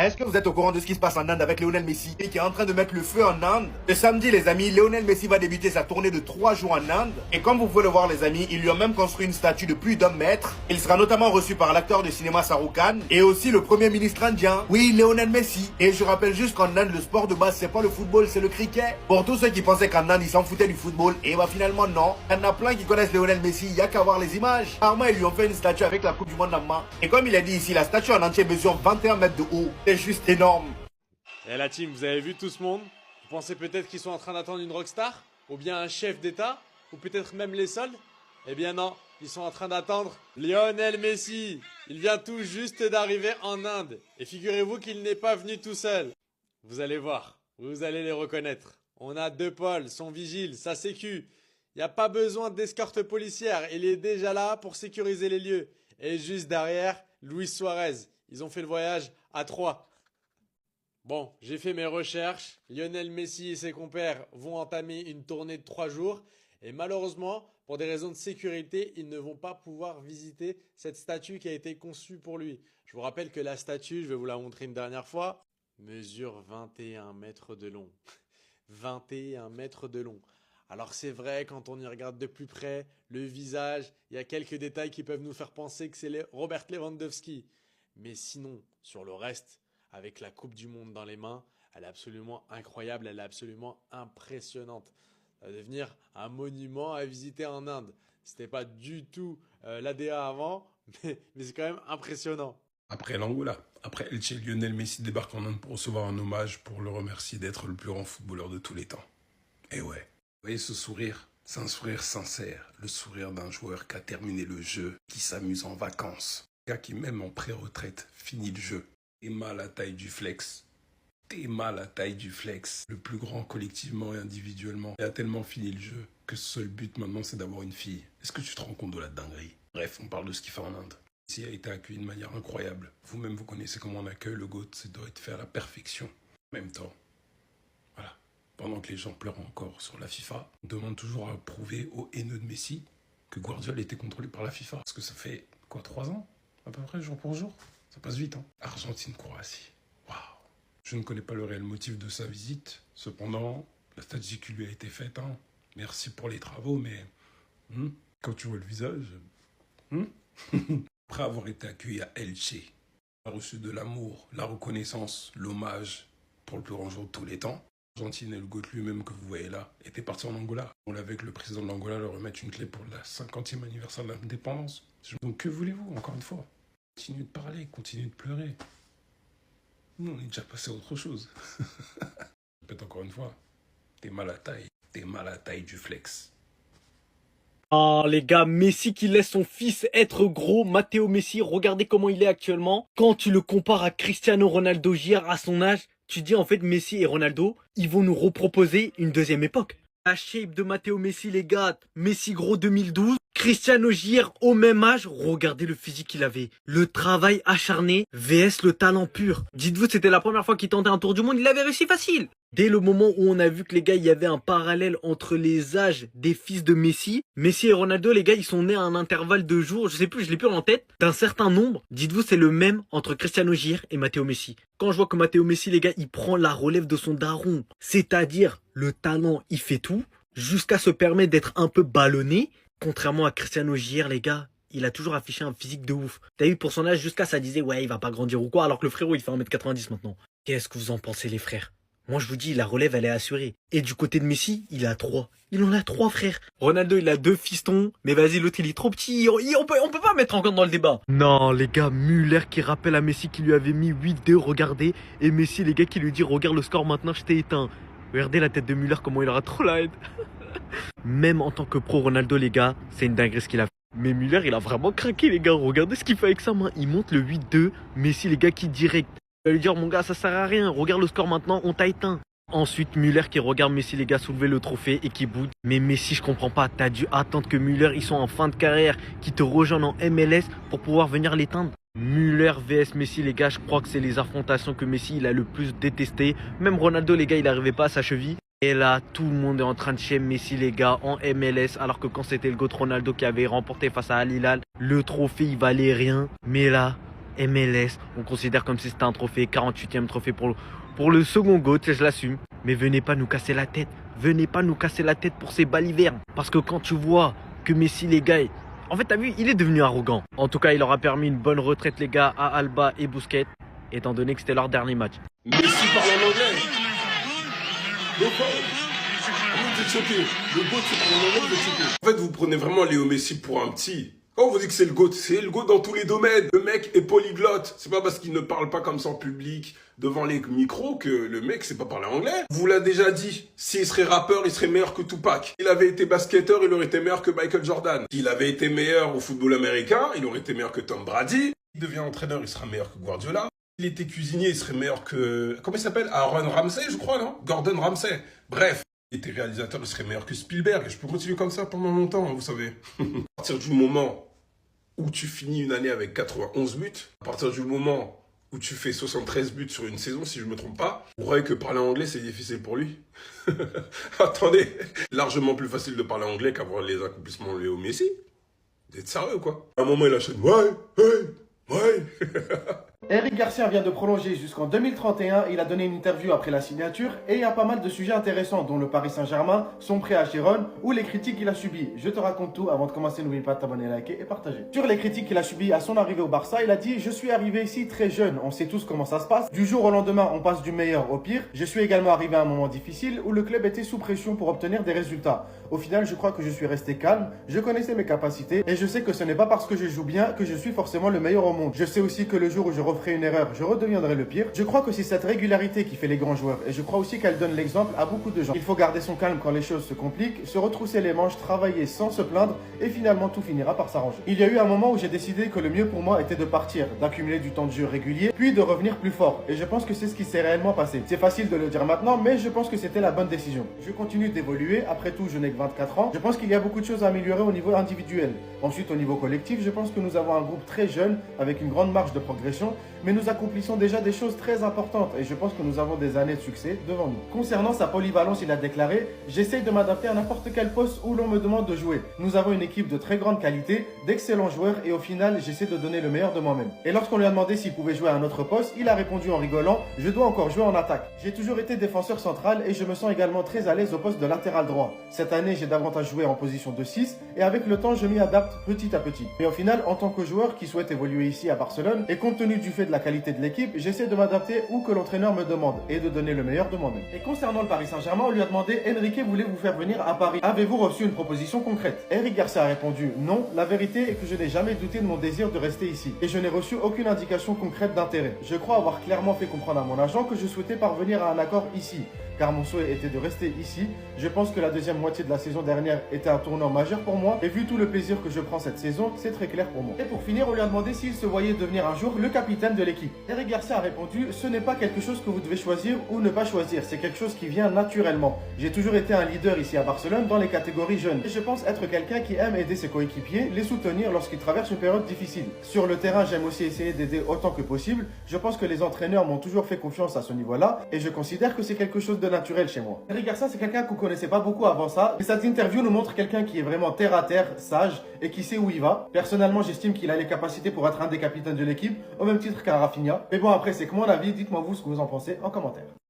Est-ce que vous êtes au courant de ce qui se passe en Inde avec Lionel Messi et qui est en train de mettre le feu en Inde? Le samedi, les amis, Lionel Messi va débuter sa tournée de 3 jours en Inde. Et comme vous pouvez le voir, les amis, ils lui ont même construit une statue de plus d'1 mètre. Il sera notamment reçu par l'acteur de cinéma Shah Rukh Khan et aussi le premier ministre indien. Oui, Lionel Messi. Et je rappelle juste qu'en Inde, le sport de base, c'est pas le football, c'est le cricket. Pour tous ceux qui pensaient qu'en Inde, ils s'en foutaient du football, et bah finalement, non. Il y en a plein qui connaissent Lionel Messi, il y a qu'à voir les images. Apparemment, ils lui ont fait une statue avec la Coupe du Monde en main. Et comme il a dit ici, la statue en entier mesure 21 mètres de haut. C'est juste énorme. Et la team, vous avez vu tout ce monde? Vous pensez peut-être qu'ils sont en train d'attendre une rockstar? Ou bien un chef d'État? Ou peut-être même les soldes? Eh bien non, ils sont en train d'attendre Lionel Messi. Il vient tout juste d'arriver en Inde. Et figurez-vous qu'il n'est pas venu tout seul. Vous allez voir, vous allez les reconnaître. On a 2 pôles, son vigile, sa sécu. Il n'y a pas besoin d'escorte policière, il est déjà là pour sécuriser les lieux. Et juste derrière, Luis Suarez. Ils ont fait le voyage à 3. Bon, j'ai fait mes recherches. Lionel Messi et ses compères vont entamer une tournée de 3 jours. Et malheureusement, pour des raisons de sécurité, ils ne vont pas pouvoir visiter cette statue qui a été conçue pour lui. Je vous rappelle que la statue, je vais vous la montrer une dernière fois, mesure 21 mètres de long. 21 mètres de long. Alors c'est vrai, quand on y regarde de plus près, le visage, il y a quelques détails qui peuvent nous faire penser que c'est Robert Lewandowski. Mais sinon, sur le reste, avec la Coupe du Monde dans les mains, elle est absolument incroyable, elle est absolument impressionnante. Ça va devenir un monument à visiter en Inde. C'était pas du tout l'ADA avant, mais c'est quand même impressionnant. Après l'Angola, après Elche, Lionel Messi débarque en Inde pour recevoir un hommage pour le remercier d'être le plus grand footballeur de tous les temps. Et ouais, vous voyez ce sourire? C'est un sourire sincère, le sourire d'un joueur qui a terminé le jeu, qui s'amuse en vacances. Un gars qui même en pré-retraite finit le jeu. T'es mal à taille du flex. T'es mal à taille du flex. Le plus grand collectivement et individuellement. Il a tellement fini le jeu que ce seul but maintenant c'est d'avoir une fille. Est-ce que tu te rends compte de la dinguerie? Bref, on parle de ce qu'il fait en Inde. Messi a été accueilli de manière incroyable. Vous-même vous connaissez comment on accueille le GOAT, c'est doit être fait à la perfection. En même temps, voilà. Pendant que les gens pleurent encore sur la FIFA, on demande toujours à prouver aux haineux de Messi que Guardiola était contrôlé par la FIFA. Parce que ça fait, quoi, 3 ans? À peu près, jour pour jour. Ça passe vite, hein. Argentine-Croatie. Waouh. Je ne connais pas le réel motif de sa visite. Cependant, la statistique qui lui a été faite, hein. Merci pour les travaux, mais quand tu vois le visage, après avoir été accueilli à Elche, a reçu de l'amour, la reconnaissance, l'hommage pour le plus grand joueur de tous les temps. L'Argentine et le GOAT lui-même que vous voyez là était parti en Angola. On l'a avec le président de l'Angola leur remettre une clé pour la 50e anniversaire de l'indépendance. Donc que voulez-vous, encore une fois? Continue de parler, continue de pleurer. Nous, on est déjà passé à autre chose. Je répète encore une fois, t'es mal à taille du flex. Ah les gars, Messi qui laisse son fils être gros, Matteo Messi, regardez comment il est actuellement. Quand tu le compares à Cristiano Ronaldo hier à son âge, tu dis en fait Messi et Ronaldo, ils vont nous reproposer une deuxième époque. La shape de Matteo Messi les gars, Messi gros 2012, Cristiano hier au même âge, regardez le physique qu'il avait. Le travail acharné vs le talent pur. Dites-vous c'était la première fois qu'il tentait un tour du monde, il avait réussi facile. Dès le moment où on a vu que les gars, il y avait un parallèle entre les âges des fils de Messi. Messi et Ronaldo, les gars, ils sont nés à un intervalle de jours, je sais plus, je l'ai plus en tête, d'un certain nombre. Dites-vous, c'est le même entre Cristiano Gir et Matteo Messi. Quand je vois que Matteo Messi, les gars, il prend la relève de son daron, c'est-à-dire le talent, il fait tout, jusqu'à se permettre d'être un peu ballonné. Contrairement à Cristiano Gir, les gars, il a toujours affiché un physique de ouf. T'as vu, pour son âge, jusqu'à ça disait, ouais, il va pas grandir ou quoi, alors que le frérot, il fait 1m90 maintenant. Qu'est-ce que vous en pensez, les frères? Moi, je vous dis, la relève, elle est assurée. Et du côté de Messi, il a 3. Il en a 3, frère. Ronaldo, il a 2 fistons. Mais vas-y, l'autre, il est trop petit. On peut pas mettre encore dans le débat. Non, les gars, Müller qui rappelle à Messi qu'il lui avait mis 8-2, regardez. Et Messi, les gars, qui lui dit, regarde le score maintenant, je t'ai éteint. Regardez la tête de Müller, comment il aura trop la haine. Même en tant que pro Ronaldo, les gars, c'est une dinguerie ce qu'il a fait. Mais Müller, il a vraiment craqué, les gars. Regardez ce qu'il fait avec sa main. Il monte le 8-2. Messi, les gars, qui direct. Il va lui dire, mon gars, ça sert à rien. Regarde le score maintenant, on t'a éteint. Ensuite, Müller qui regarde Messi, les gars, soulever le trophée et qui boude. Mais Messi, je comprends pas. T'as dû attendre que Müller, ils sont en fin de carrière, qui te rejoignent en MLS pour pouvoir venir l'éteindre. Müller vs Messi, les gars, je crois que c'est les affrontations que Messi, il a le plus détesté. Même Ronaldo, les gars, il n'arrivait pas à sa cheville. Et là, tout le monde est en train de chez Messi, les gars, en MLS. Alors que quand c'était le GOAT Ronaldo qui avait remporté face à Al Hilal, le trophée, il valait rien. Mais là, MLS, on considère comme si c'était un trophée, 48e trophée pour le second GOAT, je l'assume. Mais venez pas nous casser la tête. Venez pas nous casser la tête pour ces balivernes. Parce que quand tu vois que Messi, les gars, en fait, t'as vu, il est devenu arrogant. En tout cas, il leur a permis une bonne retraite, les gars, à Alba et Busquets, étant donné que c'était leur dernier match. Messi parle en anglais. Le GOAT, c'est parle en anglais, vous êtes choqué. En fait, vous prenez vraiment Léo Messi pour un petit. Quand on vous dit que c'est le GOAT dans tous les domaines. Le mec est polyglotte. C'est pas parce qu'il ne parle pas comme ça en public, devant les micros, que le mec sait pas parler anglais. Vous l'a déjà dit. S'il serait rappeur, il serait meilleur que Tupac. S'il avait été basketteur, il aurait été meilleur que Michael Jordan. S'il avait été meilleur au football américain, il aurait été meilleur que Tom Brady. S'il devient entraîneur, il sera meilleur que Guardiola. S'il était cuisinier, il serait meilleur que... Comment il s'appelle? Aaron Ramsey, je crois, non? Gordon Ramsay. Bref. Il était réalisateur, il serait meilleur que Spielberg. Et je peux continuer comme ça pendant longtemps, vous savez. À partir du moment où tu finis une année avec 91 buts, à partir du moment où tu fais 73 buts sur une saison, si je me trompe pas, vous croyez que parler anglais, c'est difficile pour lui? Attendez, largement plus facile de parler anglais qu'avoir les accomplissements de Léo Messi. Vous êtes sérieux, quoi? À un moment, il achète « Ouais. » Eric Garcia vient de prolonger jusqu'en 2031. Il a donné une interview après la signature et il y a pas mal de sujets intéressants, dont le Paris Saint-Germain, son prêt à Gérone ou les critiques qu'il a subies. Je te raconte tout. Avant de commencer, n'oublie pas de t'abonner, liker et partager. Sur les critiques qu'il a subies à son arrivée au Barça, il a dit: je suis arrivé ici très jeune. On sait tous comment ça se passe. Du jour au lendemain, on passe du meilleur au pire. Je suis également arrivé à un moment difficile où le club était sous pression pour obtenir des résultats. Au final, je crois que je suis resté calme. Je connaissais mes capacités et je sais que ce n'est pas parce que je joue bien que je suis forcément le meilleur au monde. Je sais aussi que le jour où je referai une erreur, je redeviendrai le pire. Je crois que c'est cette régularité qui fait les grands joueurs et je crois aussi qu'elle donne l'exemple à beaucoup de gens. Il faut garder son calme quand les choses se compliquent, se retrousser les manches, travailler sans se plaindre et finalement tout finira par s'arranger. Il y a eu un moment où j'ai décidé que le mieux pour moi était de partir, d'accumuler du temps de jeu régulier, puis de revenir plus fort. Et je pense que c'est ce qui s'est réellement passé. C'est facile de le dire maintenant, mais je pense que c'était la bonne décision. Je continue d'évoluer, après tout je n'ai que 24 ans. Je pense qu'il y a beaucoup de choses à améliorer au niveau individuel. Ensuite au niveau collectif, je pense que nous avons un groupe très jeune avec une grande marge de progression, mais nous accomplissons déjà des choses très importantes et je pense que nous avons des années de succès devant nous. Concernant sa polyvalence, il a déclaré: j'essaye de m'adapter à n'importe quel poste où l'on me demande de jouer. Nous avons une équipe de très grande qualité, d'excellents joueurs et au final, j'essaie de donner le meilleur de moi-même. Et lorsqu'on lui a demandé s'il pouvait jouer à un autre poste, il a répondu en rigolant: je dois encore jouer en attaque. J'ai toujours été défenseur central et je me sens également très à l'aise au poste de latéral droit. Cette année, j'ai davantage joué en position de 6 et avec le temps, je m'y adapte petit à petit. Mais au final, en tant que joueur qui souhaite évoluer ici à Barcelone et compte tenu du fait de la qualité de l'équipe, j'essaie de m'adapter où que l'entraîneur me demande et de donner le meilleur de moi-même. Et concernant le Paris Saint-Germain, on lui a demandé: Enrique voulait vous faire venir à Paris. Avez-vous reçu une proposition concrète? Eric Garcia a répondu: non, la vérité est que je n'ai jamais douté de mon désir de rester ici et je n'ai reçu aucune indication concrète d'intérêt. Je crois avoir clairement fait comprendre à mon agent que je souhaitais parvenir à un accord ici, car mon souhait était de rester ici. Je pense que la deuxième moitié de la saison dernière était un tournant majeur pour moi et vu tout le plaisir que je prends cette saison, c'est très clair pour moi. Et pour finir, on lui a demandé s'il se voyait devenir un jour le capitaine de l'équipe. Eric Garcia a répondu: ce n'est pas quelque chose que vous devez choisir ou ne pas choisir, c'est quelque chose qui vient naturellement. J'ai toujours été un leader ici à Barcelone dans les catégories jeunes et je pense être quelqu'un qui aime aider ses coéquipiers, les soutenir lorsqu'ils traversent une période difficile. Sur le terrain, j'aime aussi essayer d'aider autant que possible. Je pense que les entraîneurs m'ont toujours fait confiance à ce niveau-là et je considère que c'est quelque chose de naturel chez moi. Eric Garcia, c'est quelqu'un qu'on connaissait pas beaucoup avant ça, mais cette interview nous montre quelqu'un qui est vraiment terre à terre, sage et qui sait où il va. Personnellement, j'estime qu'il a les capacités pour être un des capitaines de l'équipe, au même titre qu'un Rafinha. Mais bon, après, c'est que mon avis. Dites-moi vous ce que vous en pensez en commentaire.